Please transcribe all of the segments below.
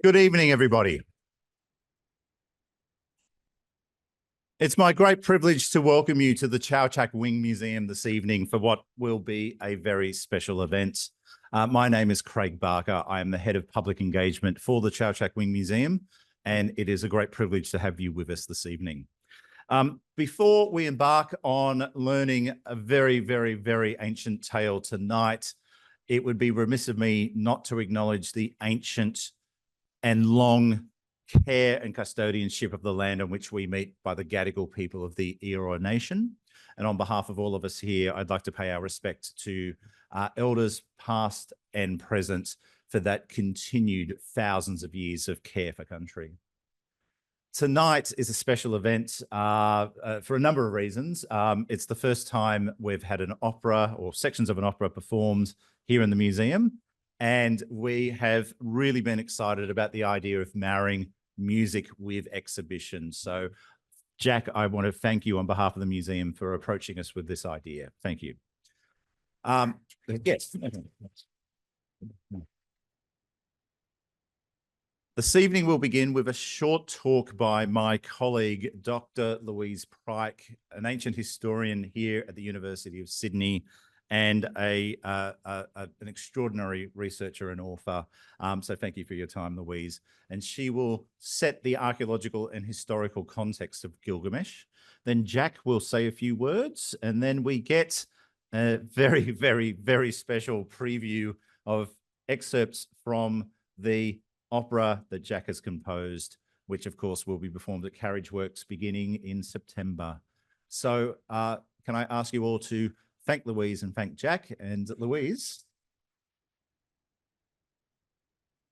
Good evening, everybody. It's my great privilege to welcome you to the Chak Wing Museum this evening for what will be a very special event. My name is Craig Barker. I am the head of public engagement for the Chak Wing Museum, and it is a great privilege to have you with us this evening. Before we embark on learning a very, very, very ancient tale tonight, it would be remiss of me not to acknowledge the ancient and long care and custodianship of the land on which we meet by the Gadigal people of the Eora Nation. And on behalf of all of us here, I'd like to pay our respect to our elders past and present for that continued thousands of years of care for country. Tonight is a special event for a number of reasons. It's the first time we've had an opera or sections of an opera performed here in the museum. And we have really been excited about the idea of marrying music with exhibition. So, Jack, I want to thank you on behalf of the museum for approaching us with this idea. Thank you. Yes. This evening we'll begin with a short talk by my colleague, Dr Louise Pryke, an ancient historian here at the University of Sydney, and an extraordinary researcher and author. So thank you for your time, Louise. And she will set the archaeological and historical context of Gilgamesh. Then Jack will say a few words, and then we get a very, very, very special preview of excerpts from the opera that Jack has composed, which of course will be performed at Carriageworks beginning in September. So can I ask you all to thank Louise and thank Jack. And Louise,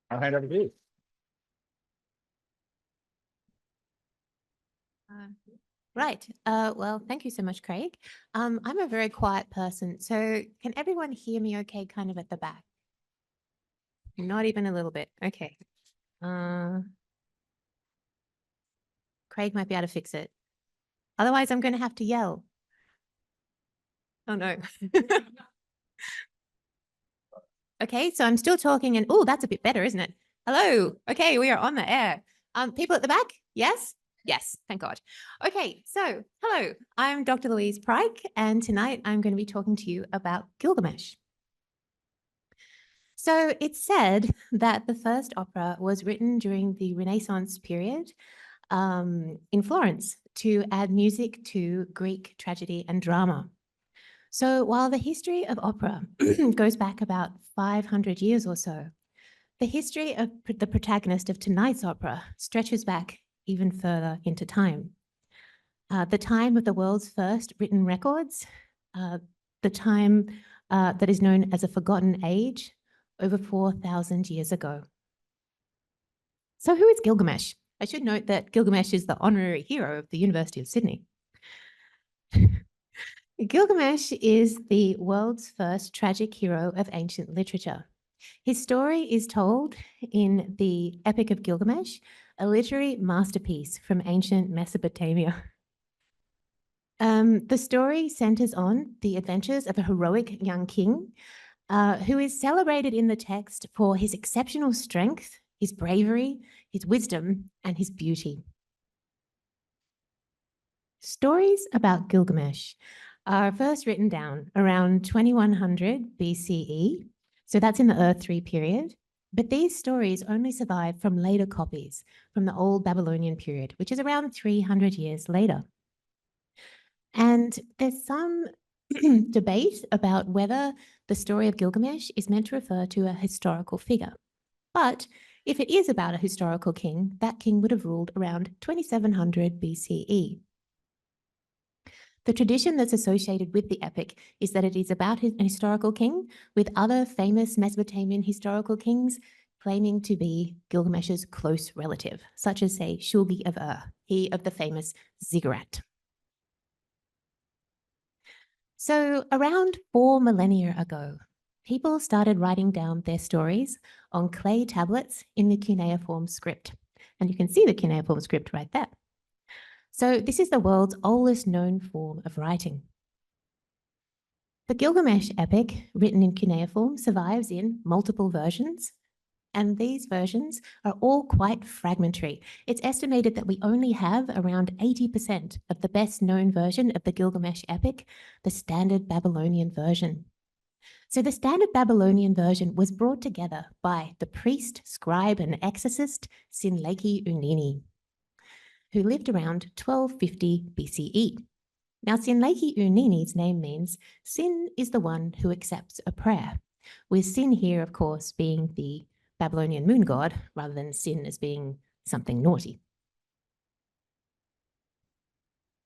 I'll hand over to you. Right. Well, thank you so much, Craig. I'm a very quiet person, so can everyone hear me okay kind of at the back? Not even a little bit. Okay. Craig might be able to fix it. Otherwise, I'm going to have to yell. Oh, no. Okay, so I'm still talking and, oh, that's a bit better, isn't it? Hello. Okay, we are on the air. People at the back? Yes? Yes, thank God. Okay, so hello, I'm Dr. Louise Pryke, and tonight I'm going to be talking to you about Gilgamesh. So it's said that the first opera was written during the Renaissance period in Florence to add music to Greek tragedy and drama. So while the history of opera goes back about 500 years or so, the history of the protagonist of tonight's opera stretches back even further into time. The time of the world's first written records, the time that is known as a forgotten age, over 4,000 years ago. So who is Gilgamesh? I should note that Gilgamesh is the honorary hero of the University of Sydney. Gilgamesh is the world's first tragic hero of ancient literature. His story is told in the Epic of Gilgamesh, a literary masterpiece from ancient Mesopotamia. The story centers on the adventures of a heroic young king who is celebrated in the text for his exceptional strength, his bravery, his wisdom, and his beauty. Stories about Gilgamesh are first written down around 2100 BCE, so that's in the Earth III period, but these stories only survive from later copies from the Old Babylonian period, which is around 300 years later. And there's some debate about whether the story of Gilgamesh is meant to refer to a historical figure. But if it is about a historical king, that king would have ruled around 2700 BCE. The tradition that's associated with the epic is that it is about an historical king, with other famous Mesopotamian historical kings claiming to be Gilgamesh's close relative, such as, say, Shulgi of Ur, he of the famous ziggurat. So around 4 millennia ago, people started writing down their stories on clay tablets in the cuneiform script. And you can see the cuneiform script right there. So this is the world's oldest known form of writing. The Gilgamesh epic, written in cuneiform, survives in multiple versions, and these versions are all quite fragmentary. It's estimated that we only have around 80% of the best known version of the Gilgamesh epic, the standard Babylonian version. So the standard Babylonian version was brought together by the priest, scribe, and exorcist Sinleki Unini, who lived around 1250 BCE. Now, Sinleki Unini's name means Sin is the one who accepts a prayer, with Sin here, of course, being the Babylonian moon god, rather than Sin as being something naughty.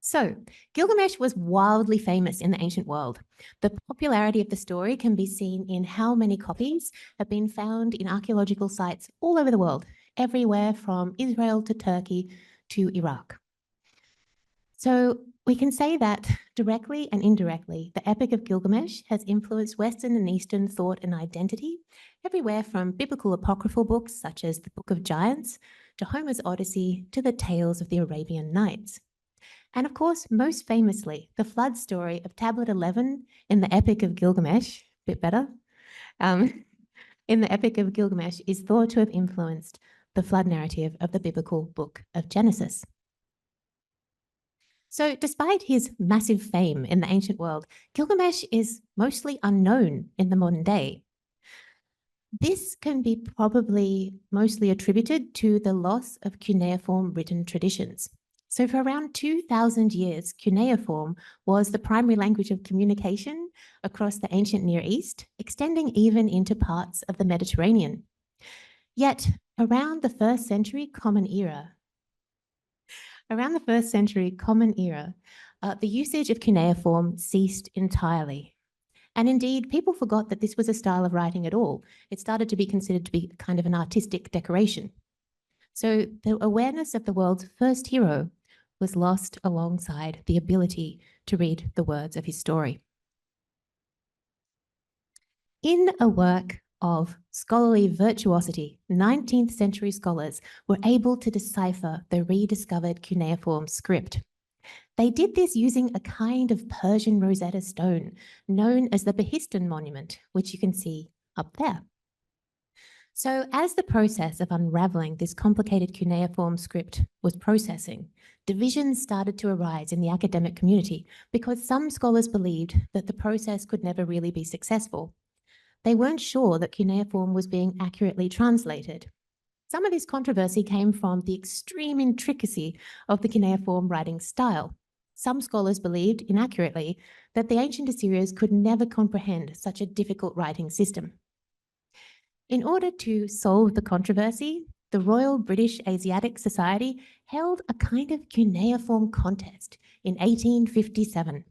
So, Gilgamesh was wildly famous in the ancient world. The popularity of the story can be seen in how many copies have been found in archaeological sites all over the world, everywhere from Israel to Turkey to Iraq. So, we can say that directly and indirectly, the Epic of Gilgamesh has influenced Western and Eastern thought and identity, everywhere from biblical apocryphal books such as the Book of Giants to Homer's Odyssey to the tales of the Arabian Nights. And of course, most famously, the flood story of Tablet 11 in the Epic of Gilgamesh, bit better, in the Epic of Gilgamesh is thought to have influenced the flood narrative of the biblical book of Genesis. So despite his massive fame in the ancient world, Gilgamesh is mostly unknown in the modern day. This can be probably mostly attributed to the loss of cuneiform written traditions. So for around 2,000 years, cuneiform was the primary language of communication across the ancient Near East, extending even into parts of the Mediterranean. Yet around the 1st century Common Era, the usage of cuneiform ceased entirely. And indeed, people forgot that this was a style of writing at all. It started to be considered to be kind of an artistic decoration. So the awareness of the world's first hero was lost alongside the ability to read the words of his story. In a work of scholarly virtuosity, 19th century scholars were able to decipher the rediscovered cuneiform script. They did this using a kind of Persian Rosetta Stone known as the Behistun Monument, which you can see up there. So as the process of unraveling this complicated cuneiform script was processing, divisions started to arise in the academic community because some scholars believed that the process could never really be successful. They weren't sure that cuneiform was being accurately translated. Some of this controversy came from the extreme intricacy of the cuneiform writing style. Some scholars believed, inaccurately, that the ancient Assyrians could never comprehend such a difficult writing system. In order to solve the controversy, the Royal British Asiatic Society held a kind of cuneiform contest in 1857.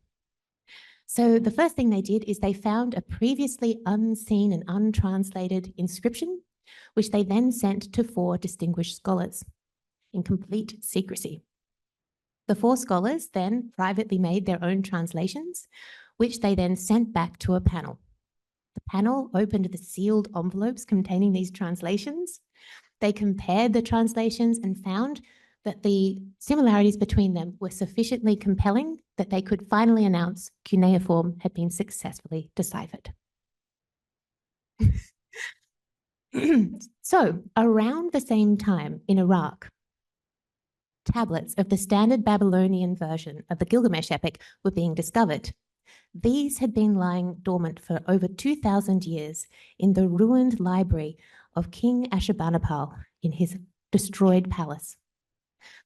So the first thing they did is they found a previously unseen and untranslated inscription, which they then sent to 4 distinguished scholars in complete secrecy. The 4 scholars then privately made their own translations, which they then sent back to a panel. The panel opened the sealed envelopes containing these translations. They compared the translations and found that the similarities between them were sufficiently compelling that they could finally announce cuneiform had been successfully deciphered. So, around the same time in Iraq, tablets of the standard Babylonian version of the Gilgamesh epic were being discovered. These had been lying dormant for over 2,000 years in the ruined library of King Ashurbanipal in his destroyed palace.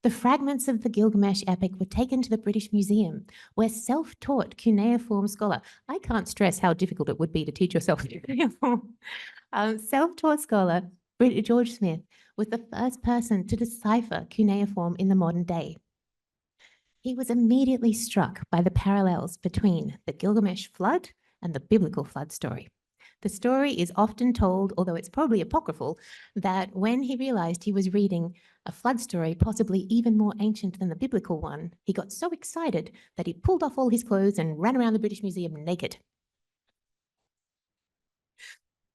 The fragments of the Gilgamesh epic were taken to the British Museum, where self-taught cuneiform scholar, I can't stress how difficult it would be to teach yourself cuneiform, self-taught scholar George Smith was the first person to decipher cuneiform in the modern day. He was immediately struck by the parallels between the Gilgamesh flood and the biblical flood story. The story is often told, although it's probably apocryphal, that when he realized he was reading a flood story, possibly even more ancient than the biblical one, he got so excited that he pulled off all his clothes and ran around the British Museum naked.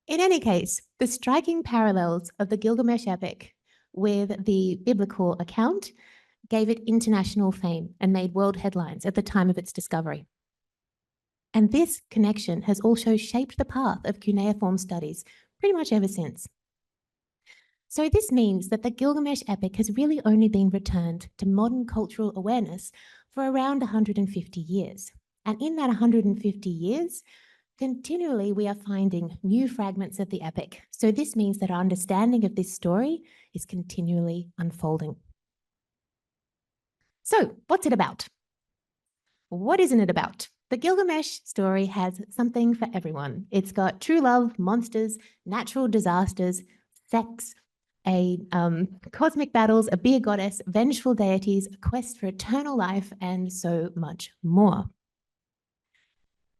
In any case, the striking parallels of the Gilgamesh epic with the biblical account gave it international fame and made world headlines at the time of its discovery. And this connection has also shaped the path of cuneiform studies pretty much ever since. So this means that the Gilgamesh epic has really only been returned to modern cultural awareness for around 150 years. And in that 150 years, continually we are finding new fragments of the epic. So this means that our understanding of this story is continually unfolding. So what's it about? What isn't it about? The Gilgamesh story has something for everyone. It's got true love, monsters, natural disasters, sex, cosmic battles, a beer goddess, vengeful deities, a quest for eternal life, and so much more.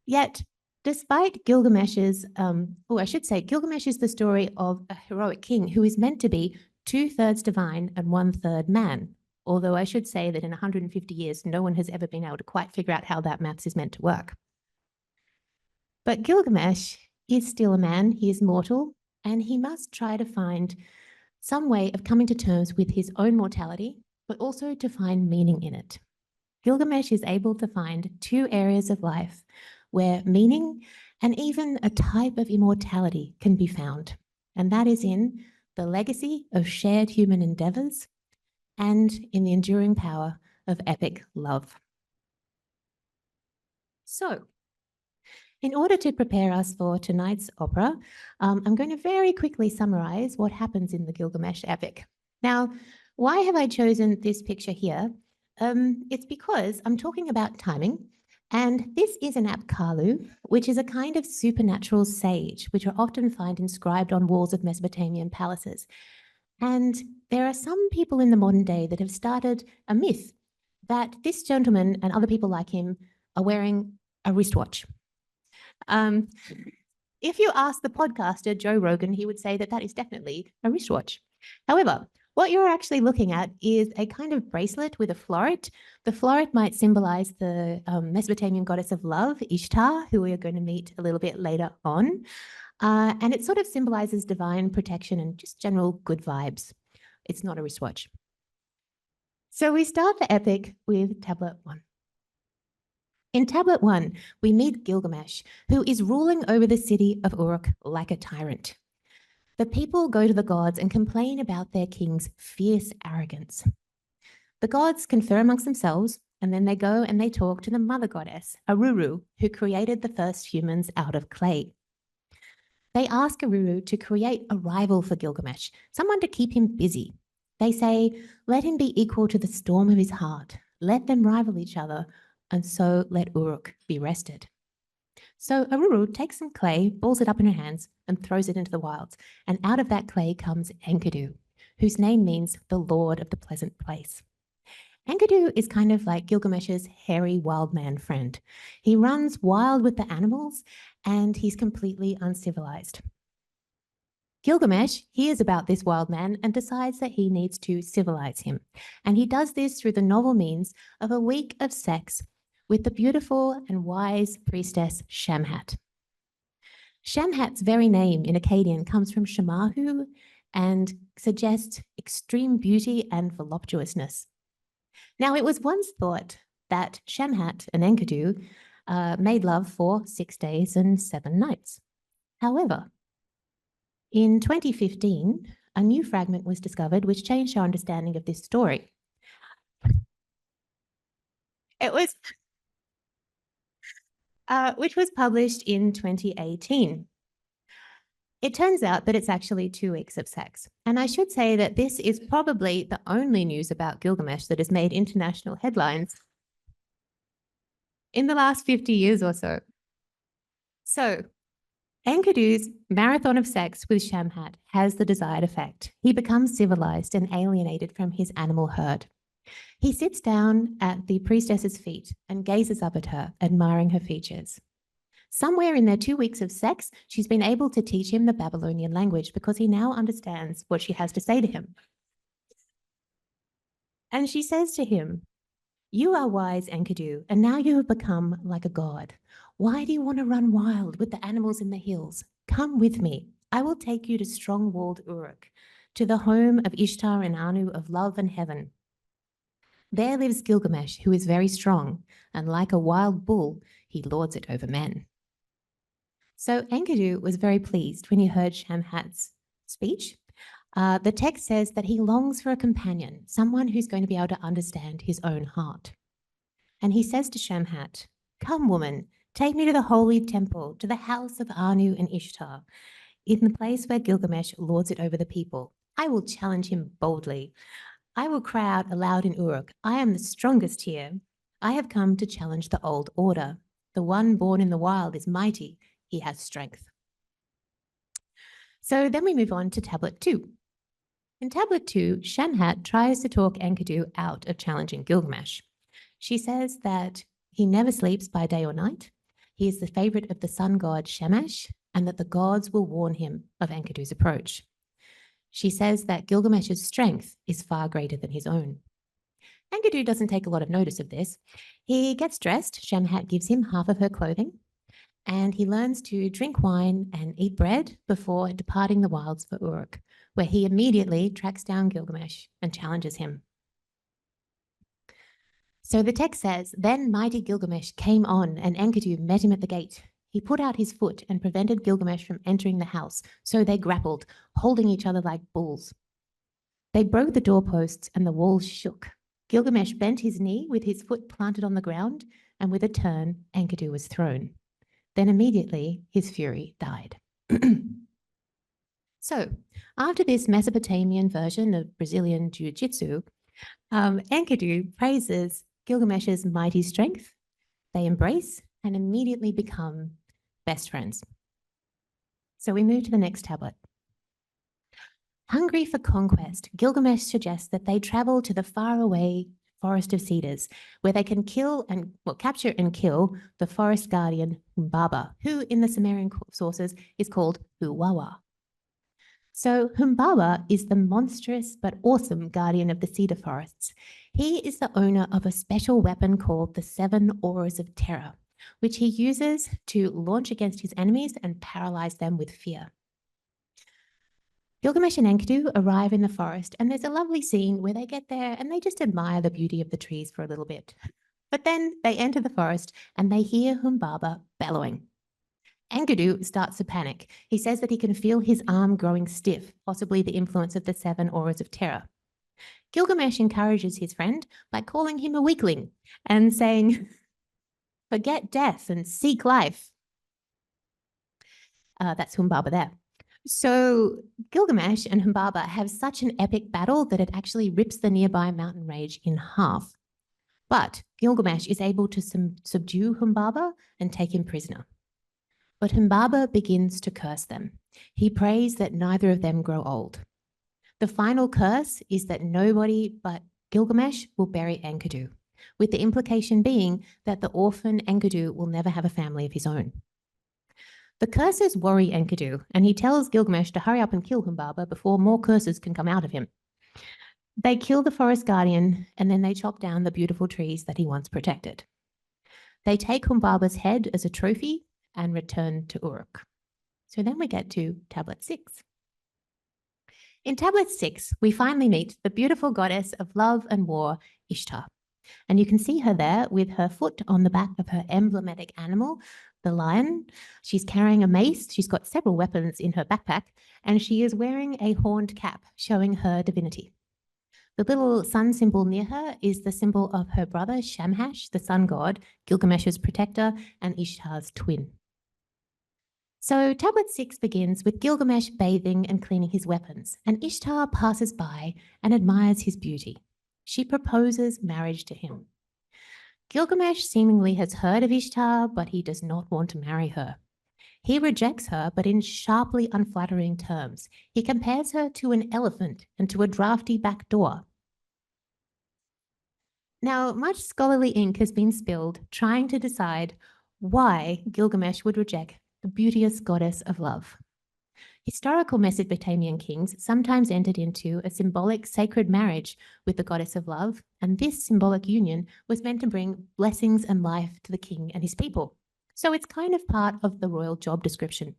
Yet, despite Gilgamesh's, Gilgamesh is the story of a heroic king who is meant to be 2/3 divine and 1/3 man. Although I should say that in 150 years, no one has ever been able to quite figure out how that maths is meant to work. But Gilgamesh is still a man, he is mortal, and he must try to find some way of coming to terms with his own mortality, but also to find meaning in it. Gilgamesh is able to find two areas of life where meaning and even a type of immortality can be found, and that is in the legacy of shared human endeavors and in the enduring power of epic love. So, in order to prepare us for tonight's opera, I'm going to very quickly summarize what happens in the Gilgamesh epic. Now, why have I chosen this picture here? It's because I'm talking about timing, and this is an Apkallu, which is a kind of supernatural sage, which are often found inscribed on walls of Mesopotamian palaces. And there are some people in the modern day that have started a myth that this gentleman and other people like him are wearing a wristwatch. If you ask the podcaster Joe Rogan, he would say that that is definitely a wristwatch. However, what you're actually looking at is a kind of bracelet with a floret. The floret might symbolize the Mesopotamian goddess of love, Ishtar, who we are going to meet a little bit later on. And it sort of symbolizes divine protection and just general good vibes. It's not a wristwatch. So we start the epic with tablet 1. In tablet 1, we meet Gilgamesh, who is ruling over the city of Uruk like a tyrant. The people go to the gods and complain about their king's fierce arrogance. The gods confer amongst themselves, and then they go and they talk to the mother goddess, Aruru, who created the first humans out of clay. They ask Aruru to create a rival for Gilgamesh, someone to keep him busy. They say, let him be equal to the storm of his heart. Let them rival each other, and so let Uruk be rested. So Aruru takes some clay, balls it up in her hands, and throws it into the wilds. And out of that clay comes Enkidu, whose name means the Lord of the Pleasant Place. Enkidu is kind of like Gilgamesh's hairy wild man friend. He runs wild with the animals, and he's completely uncivilized. Gilgamesh hears about this wild man and decides that he needs to civilize him. And he does this through the novel means of a week of sex with the beautiful and wise priestess Shamhat. Shamhat's very name in Akkadian comes from Shamahu and suggests extreme beauty and voluptuousness. Now, it was once thought that Shamhat and Enkidu made love for 6 days and 7 nights. However, in 2015, a new fragment was discovered which changed our understanding of this story. It was, which was published in 2018. It turns out that it's actually 2 weeks of sex. And I should say that this is probably the only news about Gilgamesh that has made international headlines in the last 50 years or so. So, Enkidu's marathon of sex with Shamhat has the desired effect. He becomes civilized and alienated from his animal herd. He sits down at the priestess's feet and gazes up at her, admiring her features. Somewhere in their 2 weeks of sex, she's been able to teach him the Babylonian language because he now understands what she has to say to him. And she says to him, "You are wise, Enkidu, and now you have become like a god. Why do you want to run wild with the animals in the hills? Come with me. I will take you to strong-walled Uruk, to the home of Ishtar and Anu of love and heaven. There lives Gilgamesh, who is very strong, and like a wild bull, he lords it over men." So Enkidu was very pleased when he heard Shamhat's speech, The text says that he longs for a companion, someone who's going to be able to understand his own heart. And he says to Shamhat, "Come, woman, take me to the holy temple, to the house of Anu and Ishtar, in the place where Gilgamesh lords it over the people. I will challenge him boldly. I will cry out aloud in Uruk, I am the strongest here. I have come to challenge the old order. The one born in the wild is mighty. He has strength." So then we move on to tablet 2. In tablet 2, Shamhat tries to talk Enkidu out of challenging Gilgamesh. She says that he never sleeps by day or night. He is the favorite of the sun god Shamash, and that the gods will warn him of Enkidu's approach. She says that Gilgamesh's strength is far greater than his own. Enkidu doesn't take a lot of notice of this. He gets dressed. Shamhat gives him half of her clothing, and he learns to drink wine and eat bread before departing the wilds for Uruk, where he immediately tracks down Gilgamesh and challenges him. So the text says, "Then mighty Gilgamesh came on, and Enkidu met him at the gate. He put out his foot and prevented Gilgamesh from entering the house, so they grappled, holding each other like bulls. They broke the doorposts and the walls shook. Gilgamesh bent his knee with his foot planted on the ground, and with a turn, Enkidu was thrown. Then immediately his fury died." So after this Mesopotamian version of Brazilian Jiu-Jitsu, Enkidu praises Gilgamesh's mighty strength. They embrace and immediately become best friends. So we move to the next tablet. Hungry for conquest, Gilgamesh suggests that they travel to the faraway forest of cedars, where they can capture and kill the forest guardian Humbaba, who in the Sumerian sources is called Huwawa. So Humbaba is the monstrous but awesome guardian of the cedar forests. He is the owner of a special weapon called the 7 Auras of Terror, which he uses to launch against his enemies and paralyze them with fear. Gilgamesh and Enkidu arrive in the forest, and there's a lovely scene where they get there and they just admire the beauty of the trees for a little bit. But then they enter the forest and they hear Humbaba bellowing. Enkidu starts to panic. He says that he can feel his arm growing stiff, possibly the influence of the 7 Auras of Terror. Gilgamesh encourages his friend by calling him a weakling and saying, "Forget death and seek life." That's Humbaba there. So Gilgamesh and Humbaba have such an epic battle that it actually rips the nearby mountain range in half. But Gilgamesh is able to subdue Humbaba and take him prisoner. But Humbaba begins to curse them. He prays that neither of them grow old. The final curse is that nobody but Gilgamesh will bury Enkidu, with the implication being that the orphan Enkidu will never have a family of his own. The curses worry Enkidu, and he tells Gilgamesh to hurry up and kill Humbaba before more curses can come out of him. They kill the forest guardian, and then they chop down the beautiful trees that he once protected. They take Humbaba's head as a trophy and return to Uruk. So then we get to tablet 6. In tablet 6, we finally meet the beautiful goddess of love and war, Ishtar. And you can see her there with her foot on the back of her emblematic animal, the lion. She's carrying a mace. She's got several weapons in her backpack, and she is wearing a horned cap showing her divinity. The little sun symbol near her is the symbol of her brother Shamash, the sun god, Gilgamesh's protector, and Ishtar's twin. So tablet 6 begins with Gilgamesh bathing and cleaning his weapons, and Ishtar passes by and admires his beauty. She proposes marriage to him. Gilgamesh seemingly has heard of Ishtar, but he does not want to marry her. He rejects her, but in sharply unflattering terms. He compares her to an elephant and to a drafty back door. Now, much scholarly ink has been spilled trying to decide why Gilgamesh would reject the beauteous goddess of love. Historical Mesopotamian kings sometimes entered into a symbolic sacred marriage with the goddess of love, and this symbolic union was meant to bring blessings and life to the king and his people. So it's kind of part of the royal job description.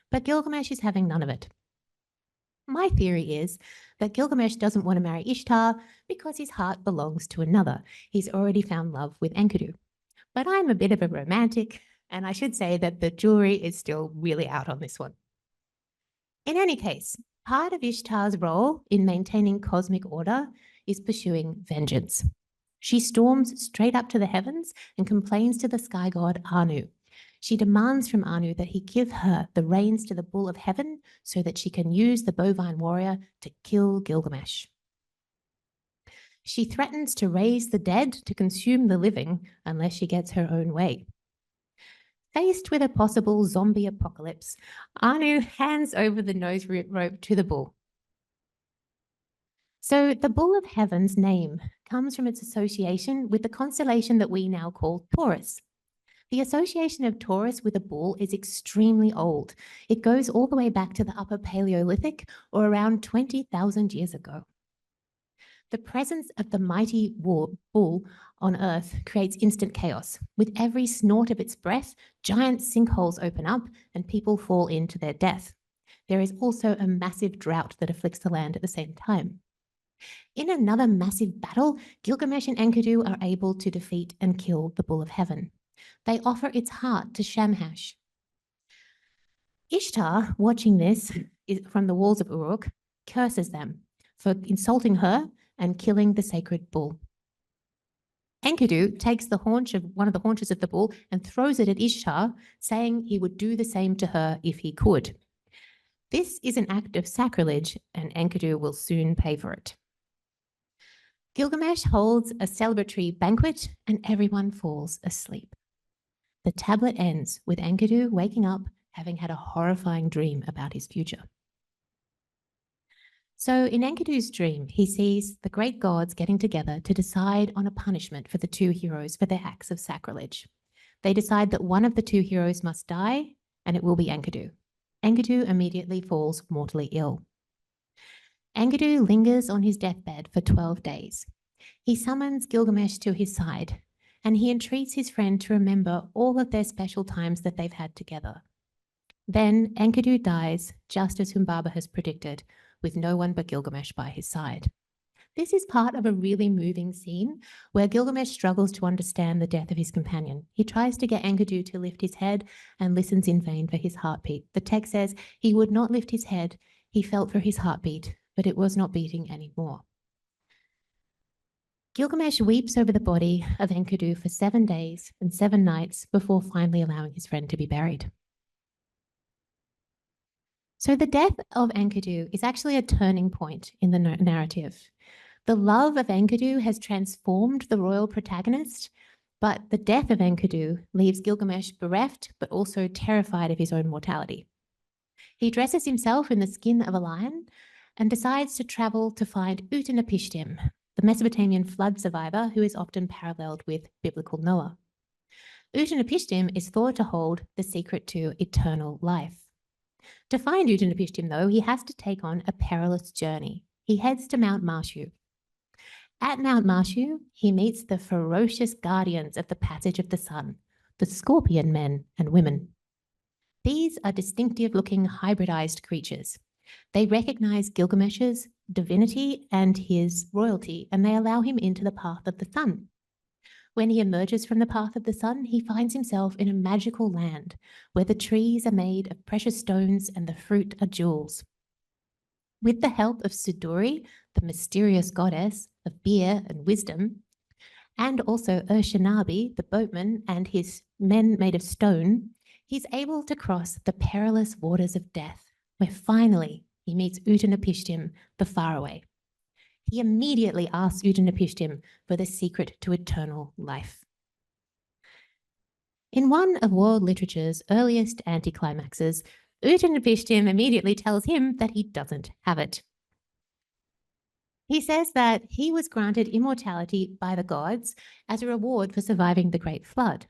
But Gilgamesh is having none of it. My theory is that Gilgamesh doesn't want to marry Ishtar because his heart belongs to another. He's already found love with Enkidu. But I'm a bit of a romantic, and I should say that the jury is still really out on this one. In any case, Part of Ishtar's role in maintaining cosmic order is pursuing vengeance. She storms straight up to the heavens and complains to the sky god Anu. She demands from Anu that he give her the reins to the bull of heaven so that she can use the bovine warrior to kill Gilgamesh. She threatens to raise the dead to consume the living unless she gets her own way. Faced with a possible zombie apocalypse, Anu hands over the nose rope to the bull. So the bull of heaven's name comes from its association with the constellation that we now call Taurus. The association of Taurus with a bull is extremely old. It goes all the way back to the Upper Paleolithic, or around 20,000 years ago. The presence of the mighty bull on Earth creates instant chaos. With every snort of its breath, giant sinkholes open up and people fall into their death. There is also a massive drought that afflicts the land at the same time. In another massive battle, Gilgamesh and Enkidu are able to defeat and kill the bull of heaven. They offer its heart to Shamash. Ishtar, watching this from the walls of Uruk, curses them for insulting her and killing the sacred bull. Enkidu takes one of the haunches of the bull and throws it at Ishtar, saying he would do the same to her if he could. This is an act of sacrilege, and Enkidu will soon pay for it. Gilgamesh holds a celebratory banquet, and everyone falls asleep. The tablet ends with Enkidu waking up, having had a horrifying dream about his future. So in Enkidu's dream, he sees the great gods getting together to decide on a punishment for the two heroes for their acts of sacrilege. They decide that one of the two heroes must die, and it will be Enkidu. Enkidu immediately falls mortally ill. Enkidu lingers on his deathbed for 12 days. He summons Gilgamesh to his side, and he entreats his friend to remember all of their special times that they've had together. Then Enkidu dies, just as Humbaba has predicted, with no one but Gilgamesh by his side. This is part of a really moving scene where Gilgamesh struggles to understand the death of his companion. He tries to get Enkidu to lift his head and listens in vain for his heartbeat. The text says he would not lift his head. He felt for his heartbeat, but it was not beating anymore. Gilgamesh weeps over the body of Enkidu for 7 days and 7 nights before finally allowing his friend to be buried. So the death of Enkidu is actually a turning point in the narrative. The love of Enkidu has transformed the royal protagonist, but the death of Enkidu leaves Gilgamesh bereft, but also terrified of his own mortality. He dresses himself in the skin of a lion and decides to travel to find Utanapishtim, the Mesopotamian flood survivor who is often paralleled with biblical Noah. Utanapishtim is thought to hold the secret to eternal life. To find Utanapishtim, though, he has to take on a perilous journey. He heads to Mount Marshu. At Mount Marshu, he meets the ferocious guardians of the passage of the sun, the scorpion men and women. These are distinctive-looking hybridized creatures. They recognize Gilgamesh's divinity and his royalty, and they allow him into the path of the sun. When he emerges from the path of the sun, he finds himself in a magical land where the trees are made of precious stones and the fruit are jewels. With the help of Suduri, the mysterious goddess of beer and wisdom, and also Urshanabi, the boatman, and his men made of stone, he's able to cross the perilous waters of death, where finally he meets Utanapishtim, the faraway. He immediately asks Utanapishtim for the secret to eternal life. In one of world literature's earliest anticlimaxes, Utanapishtim immediately tells him that he doesn't have it. He says that he was granted immortality by the gods as a reward for surviving the Great Flood.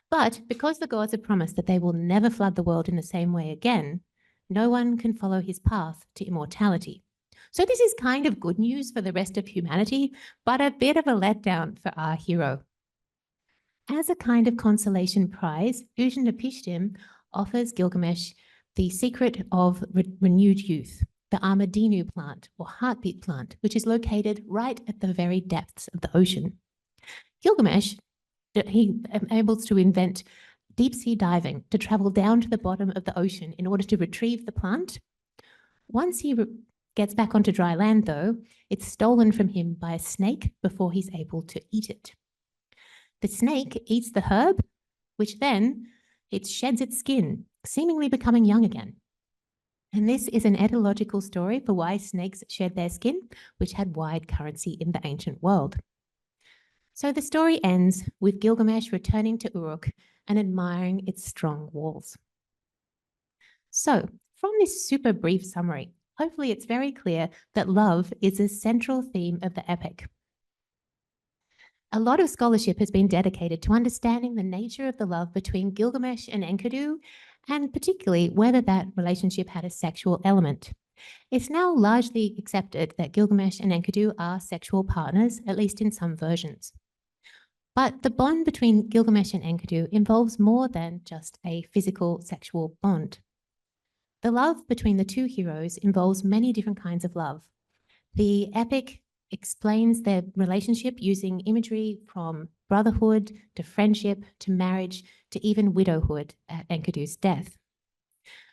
But because the gods have promised that they will never flood the world in the same way again, no one can follow his path to immortality. So this is kind of good news for the rest of humanity, but a bit of a letdown for our hero. As a kind of consolation prize, Utanapishtim offers Gilgamesh the secret of renewed youth, the Armadinu plant or heartbeat plant, which is located right at the very depths of the ocean. Gilgamesh, he able to invent deep sea diving to travel down to the bottom of the ocean in order to retrieve the plant. Once he gets back onto dry land, though, it's stolen from him by a snake before he's able to eat it. The snake eats the herb, which then it sheds its skin, seemingly becoming young again. And this is an etymological story for why snakes shed their skin, which had wide currency in the ancient world. So the story ends with Gilgamesh returning to Uruk and admiring its strong walls. So from this super brief summary, hopefully it's very clear that love is a central theme of the epic. A lot of scholarship has been dedicated to understanding the nature of the love between Gilgamesh and Enkidu, and particularly whether that relationship had a sexual element. It's now largely accepted that Gilgamesh and Enkidu are sexual partners, at least in some versions. But the bond between Gilgamesh and Enkidu involves more than just a physical sexual bond. The love between the two heroes involves many different kinds of love. The epic explains their relationship using imagery from brotherhood to friendship to marriage to even widowhood at Enkidu's death.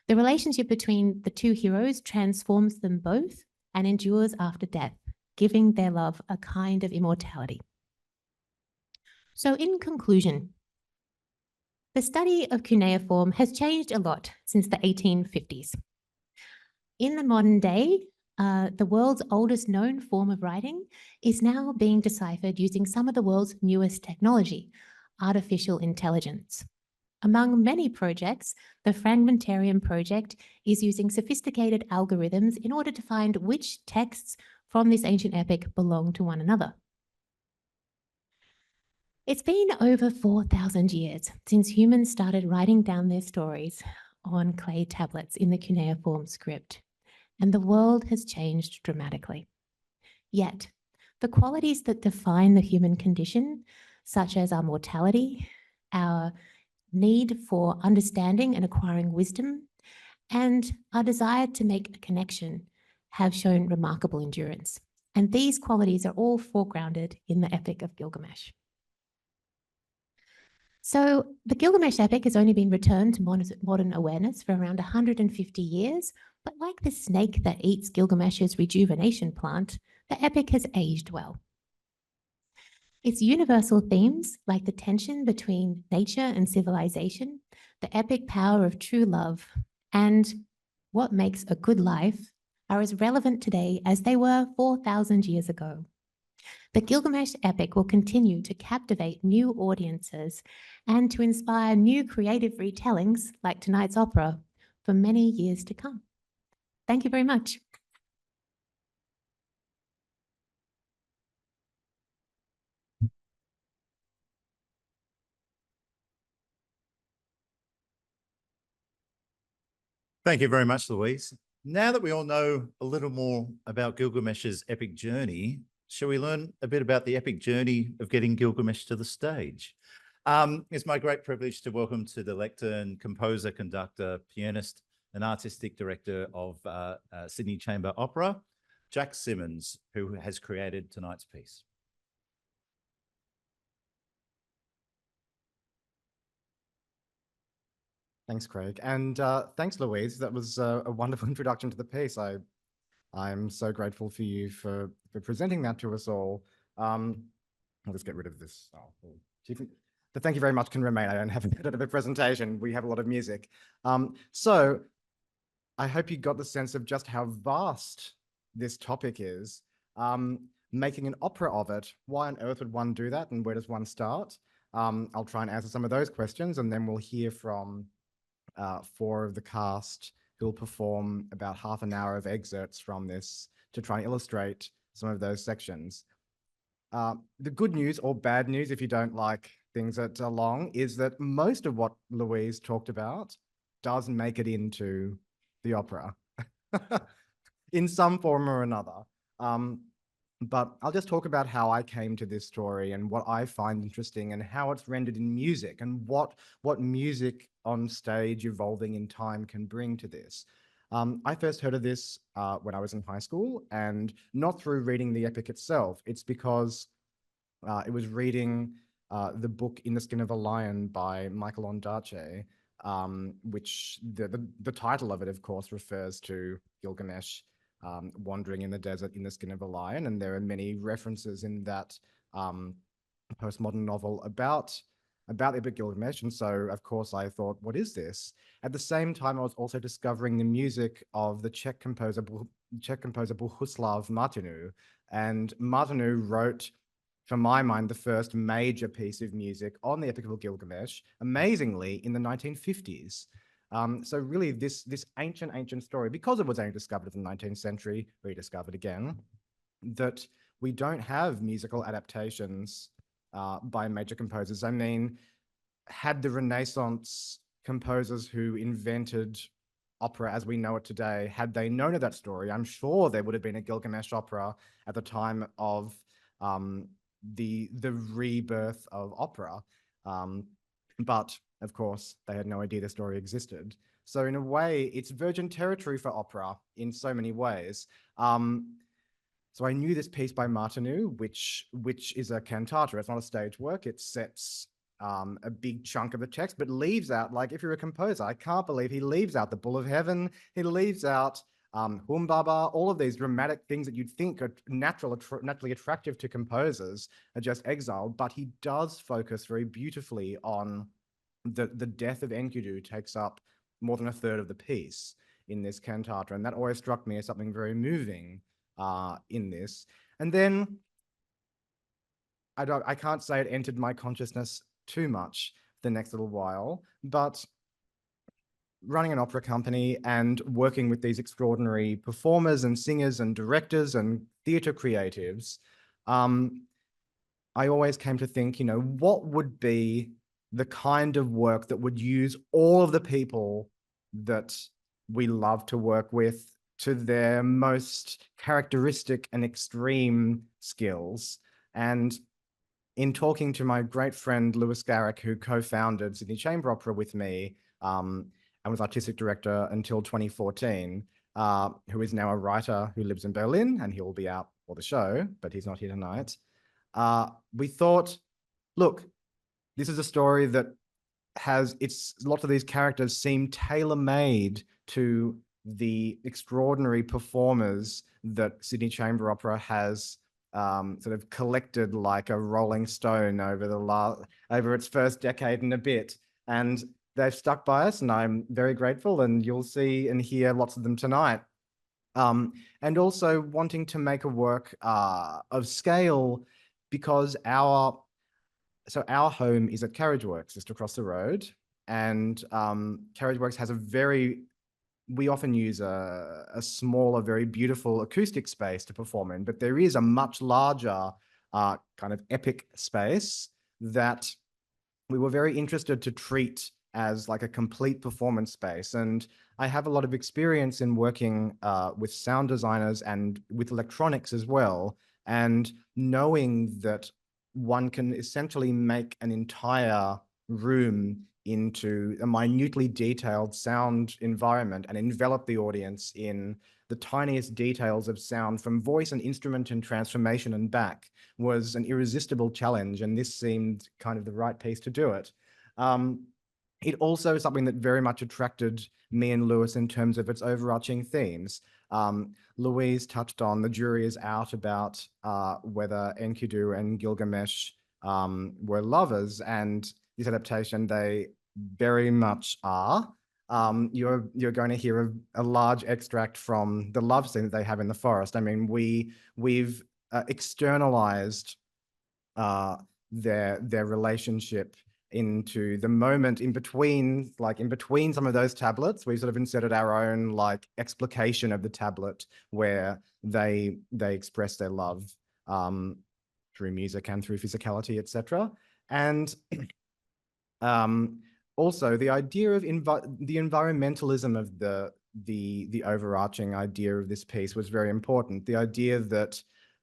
The relationship between the two heroes transforms them both and endures after death, giving their love a kind of immortality. So in conclusion, the study of cuneiform has changed a lot since the 1850s. In the modern day, the world's oldest known form of writing is now being deciphered using some of the world's newest technology, artificial intelligence. Among many projects, the Fragmentarium project is using sophisticated algorithms in order to find which texts from this ancient epic belong to one another. It's been over 4,000 years since humans started writing down their stories on clay tablets in the cuneiform script, and the world has changed dramatically. Yet, the qualities that define the human condition, such as our mortality, our need for understanding and acquiring wisdom, and our desire to make a connection, have shown remarkable endurance. And these qualities are all foregrounded in the Epic of Gilgamesh. So the Gilgamesh epic has only been returned to modern awareness for around 150 years, but like the snake that eats Gilgamesh's rejuvenation plant, the epic has aged well. Its universal themes, like the tension between nature and civilization, the epic power of true love, and what makes a good life, are as relevant today as they were 4,000 years ago. The Gilgamesh epic will continue to captivate new audiences and to inspire new creative retellings like tonight's opera for many years to come. Thank you very much. Thank you very much, Louise. Now that we all know a little more about Gilgamesh's epic journey, shall we learn a bit about the epic journey of getting Gilgamesh to the stage? It's my great privilege to welcome to the lectern composer, conductor, pianist, and artistic director of Sydney Chamber Opera, Jack Symonds, who has created tonight's piece. Thanks, Craig. And thanks, Louise. That was a wonderful introduction to the piece. I'm so grateful for you for presenting that to us all. I'll just get rid of this. But thank you very much can remain. I don't have a bit of a presentation. We have a lot of music. So I hope you got the sense of just how vast this topic is. Making an opera of it, why on earth would one do that and where does one start? I'll try and answer some of those questions and then we'll hear from 4 of the cast who'll perform about half an hour of excerpts from this to try and illustrate some of those sections. The good news or bad news, if you don't like things that are long, is that most of what Louise talked about doesn't make it into the opera in some form or another. But I'll just talk about how I came to this story and what I find interesting and how it's rendered in music and what music on stage evolving in time can bring to this. I first heard of this when I was in high school, and not through reading the epic itself. It's because it was reading the book In the Skin of a Lion by Michael Ondaatje, which the title of it, of course, refers to Gilgamesh wandering in the desert in the skin of a lion. And there are many references in that postmodern novel about the Epic of Gilgamesh. And so, of course, I thought, what is this? At the same time, I was also discovering the music of the Czech composer Bohuslav Martinu. And Martinu wrote, for my mind, the first major piece of music on the Epic of Gilgamesh, amazingly, in the 1950s. So really, this ancient story, because it was only discovered in the 19th century, rediscovered again, that we don't have musical adaptations by major composers. I mean, had the Renaissance composers who invented opera as we know it today, had they known of that story, I'm sure there would have been a Gilgamesh opera at the time of the rebirth of opera. But of course, they had no idea the story existed. So in a way, it's virgin territory for opera in so many ways. So I knew this piece by Martinu, which is a cantata. It's not a stage work. It sets a big chunk of the text, but leaves out, like if you're a composer, I can't believe he leaves out the Bull of Heaven. He leaves out Humbaba, all of these dramatic things that you'd think are naturally attractive to composers are just exiled, but he does focus very beautifully on the death of Enkidu takes up more than a third of the piece in this cantata, and that always struck me as something very moving in this. And then I can't say it entered my consciousness too much the next little while, but running an opera company and working with these extraordinary performers and singers and directors and theatre creatives, I always came to think, what would be the kind of work that would use all of the people that we love to work with to their most characteristic and extreme skills. And in talking to my great friend Lewis Garrick, who co-founded Sydney Chamber Opera with me and was artistic director until 2014, who is now a writer who lives in Berlin, and he will be out for the show, but he's not here tonight. We thought, look, this is a story that has lots of these characters seem tailor-made to the extraordinary performers that Sydney Chamber Opera has sort of collected like a rolling stone over its first decade and a bit. And they've stuck by us, and I'm very grateful, and you'll see and hear lots of them tonight. And also wanting to make a work of scale, because our home is at Carriageworks, just across the road. And Carriageworks has we often use a smaller, very beautiful acoustic space to perform in, but there is a much larger kind of epic space that we were very interested to treat as like a complete performance space. And I have a lot of experience in working with sound designers and with electronics as well, and knowing that one can essentially make an entire room into a minutely detailed sound environment and envelop the audience in the tiniest details of sound, from voice and instrument and transformation and back, was an irresistible challenge. And this seemed kind of the right piece to do it. It also is something that very much attracted me and Lewis in terms of its overarching themes. Louise touched on the jury is out about whether Enkidu and Gilgamesh were lovers, and this adaptation, they very much are. You're going to hear a large extract from the love scene that they have in the forest. I mean, we've externalized their relationship into the moment in between some of those tablets. We sort of inserted our own like explication of the tablet where they express their love through music and through physicality, etc. And also the idea of the environmentalism of the overarching idea of this piece was very important. The idea that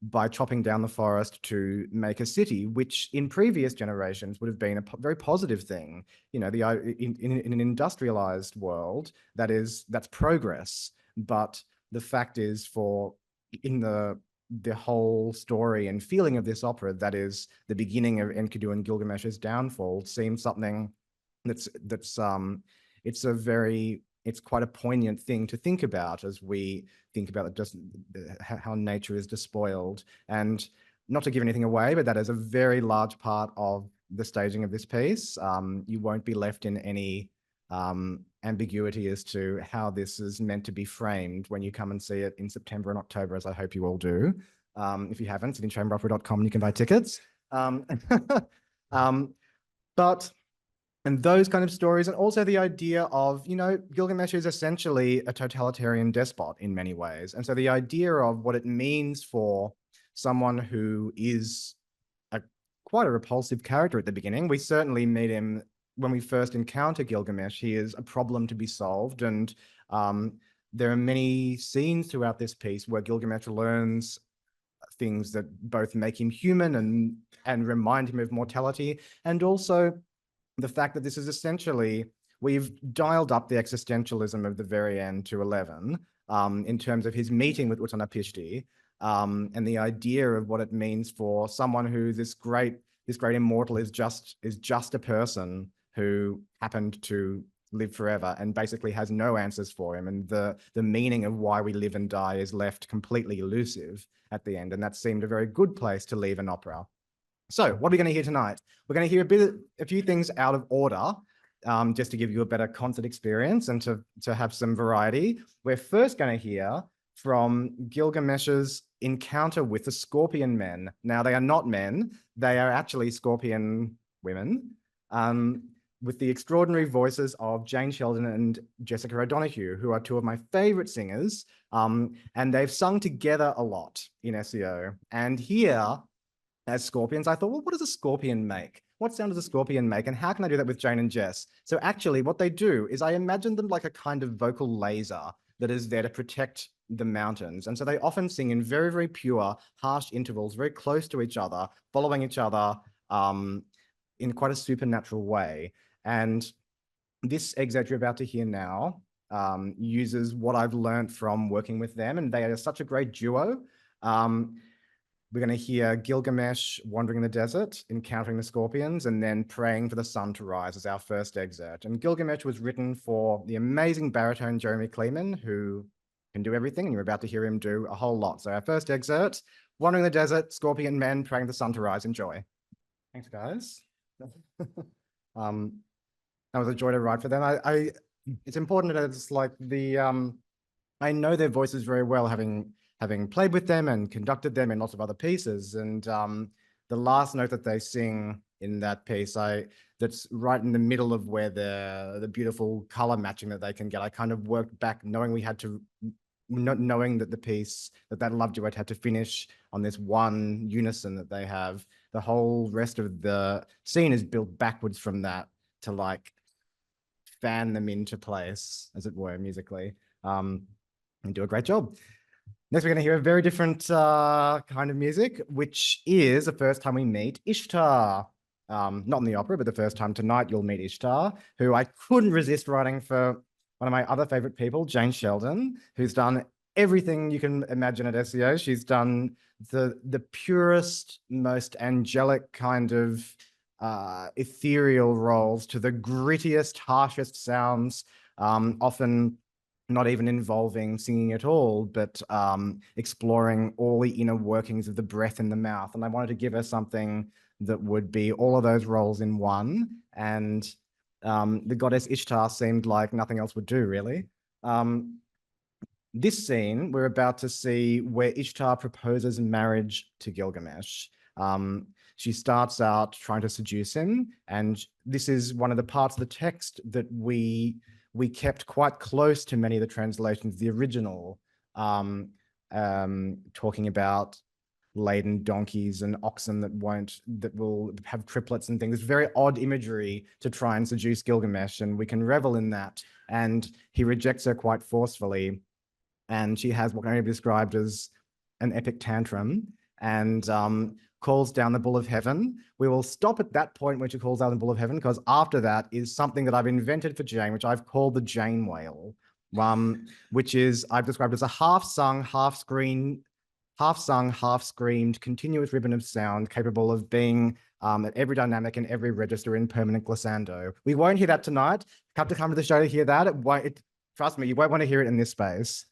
by chopping down the forest to make a city, which in previous generations would have been a very positive thing, in an industrialized world, that's progress. But the fact is, in the whole story and feeling of this opera, that is the beginning of Enkidu and Gilgamesh's downfall, seems something that's it's quite a poignant thing to think about as we think about just how nature is despoiled. And not to give anything away, but that is a very large part of the staging of this piece. You won't be left in any ambiguity as to how this is meant to be framed when you come and see it in September and October, as I hope you all do. If you haven't, sydneychamberopera.com, you can buy tickets. And those kind of stories, and also the idea of, Gilgamesh is essentially a totalitarian despot in many ways. And so the idea of what it means for someone who is quite a repulsive character at the beginning. We certainly meet him when we first encounter Gilgamesh. He is a problem to be solved. And there are many scenes throughout this piece where Gilgamesh learns things that both make him human and remind him of mortality. And also the fact that this is essentially, we've dialed up the existentialism of the very end to 11 in terms of his meeting with Uttanapishti, and the idea of what it means for someone who this great immortal is just a person who happened to live forever and basically has no answers for him. And the meaning of why we live and die is left completely elusive at the end. And that seemed a very good place to leave an opera. So what are we going to hear tonight? We're going to hear a few things out of order, just to give you a better concert experience and to have some variety. We're first going to hear from Gilgamesh's encounter with the scorpion men. Now, they are not men. They are actually scorpion women, with the extraordinary voices of Jane Sheldon and Jessica O'Donoghue, who are two of my favorite singers. And they've sung together a lot in SEO. And here, as scorpions, I thought, well, what does a scorpion make? What sound does a scorpion make? And how can I do that with Jane and Jess? So actually what they do is I imagine them like a kind of vocal laser that is there to protect the mountains. And so they often sing in very, very pure, harsh intervals, very close to each other, following each other in quite a supernatural way. And this excerpt you're about to hear now uses what I've learned from working with them. And they are such a great duo. We're going to hear Gilgamesh wandering in the desert, encountering the scorpions, and then praying for the sun to rise as our first excerpt. And Gilgamesh was written for the amazing baritone Jeremy Kleeman, who can do everything, and you're about to hear him do a whole lot. So our first excerpt, wandering the desert, scorpion men, praying for the sun to rise. Enjoy. Thanks, guys. That was a joy to write for them. It's important that it's like I know their voices very well, having played with them and conducted them in lots of other pieces. And the last note that they sing in that piece, that's right in the middle of where the beautiful color matching that they can get. I kind of worked back knowing knowing that the piece, that love duet had to finish on this one unison that they have. The whole rest of the scene is built backwards from that to like fan them into place, as it were, musically, and do a great job. Next, we're going to hear a very different kind of music, which is the first time we meet Ishtar. Not in the opera, but the first time tonight you'll meet Ishtar, who I couldn't resist writing for one of my other favorite people, Jane Sheldon, who's done everything you can imagine at SEO. She's done the purest, most angelic kind of ethereal roles to the grittiest, harshest sounds, often not even involving singing at all, but exploring all the inner workings of the breath in the mouth. And I wanted to give her something that would be all of those roles in one. And the goddess Ishtar seemed like nothing else would do, really. This scene, we're about to see where Ishtar proposes marriage to Gilgamesh. She starts out trying to seduce him. And this is one of the parts of the text that we kept quite close to many of the translations, the original, talking about laden donkeys and oxen that will have triplets and things. It's very odd imagery to try and seduce Gilgamesh, and we can revel in that. And he rejects her quite forcefully, and she has what can only be described as an epic tantrum, and calls down the bull of heaven. We will stop at that point when she calls down the bull of heaven, because after that is something that I've invented for Jane, which I've called the Jane wail, which is I've described as a half-sung, half-screen half sung, half screamed, continuous ribbon of sound capable of being at every dynamic and every register in permanent glissando. We won't hear that tonight. Have to come to the show to hear that. Trust me, you won't want to hear it in this space.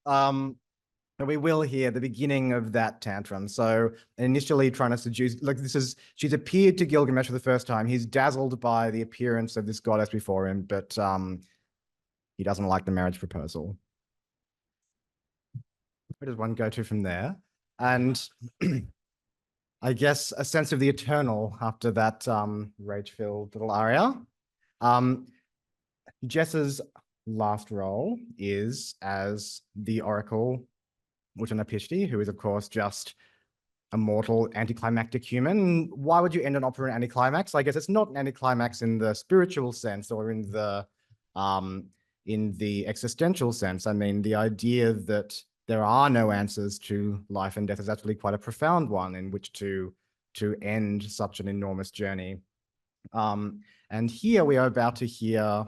But we will hear the beginning of that tantrum. So initially trying to seduce, she's appeared to Gilgamesh for the first time. He's dazzled by the appearance of this goddess before him, but he doesn't like the marriage proposal. Where does one go to from there? And I guess a sense of the eternal after that rage-filled little aria. Jess's last role is as the oracle Utnapishti, who is, of course, just a mortal anticlimactic human. Why would you end an opera in anticlimax? I guess it's not an anticlimax in the spiritual sense or in the existential sense. I mean, the idea that there are no answers to life and death is actually quite a profound one in which to end such an enormous journey. And here we are about to hear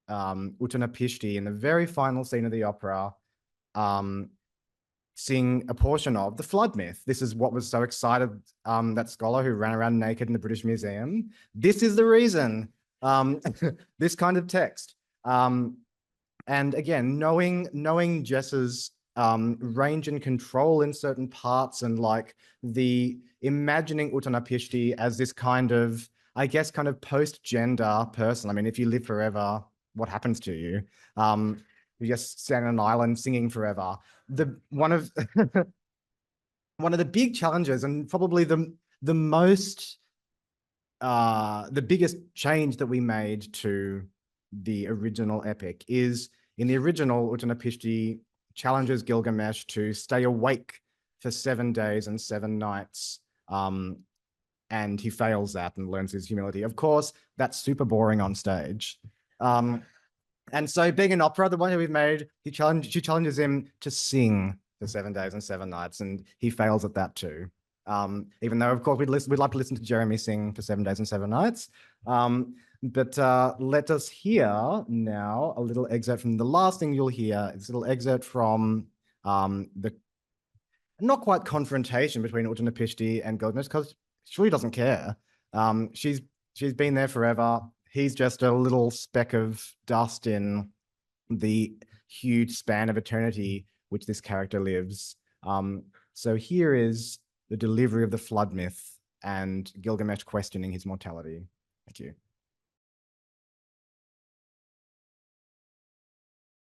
Utnapishti in the very final scene of the opera sing a portion of the flood myth. This is what was so excited that scholar who ran around naked in the British Museum. This is the reason, this kind of text. And again, knowing Jess's range and control in certain parts, and like the imagining Utnapishti as this kind of, I guess, kind of post-gender person. I mean, if you live forever, what happens to you? You just stand on an island singing forever. One of the big challenges, and probably the biggest change that we made to the original epic is, in the original, Utnapishti challenges Gilgamesh to stay awake for 7 days and 7 nights. And he fails that and learns his humility. Of course, that's super boring on stage. And so, being an opera, the one that we've made, she challenges him to sing for 7 days and 7 nights, and he fails at that too. Even though, of course, we'd like to listen to Jeremy sing for 7 days and 7 nights. But let us hear now a little excerpt from the last thing you'll hear. It's a little excerpt from the not quite confrontation between Utnapishti and Gilgamesh, because she really doesn't care. She's been there forever. He's just a little speck of dust in the huge span of eternity which this character lives. So here is the delivery of the flood myth and Gilgamesh questioning his mortality. Thank you.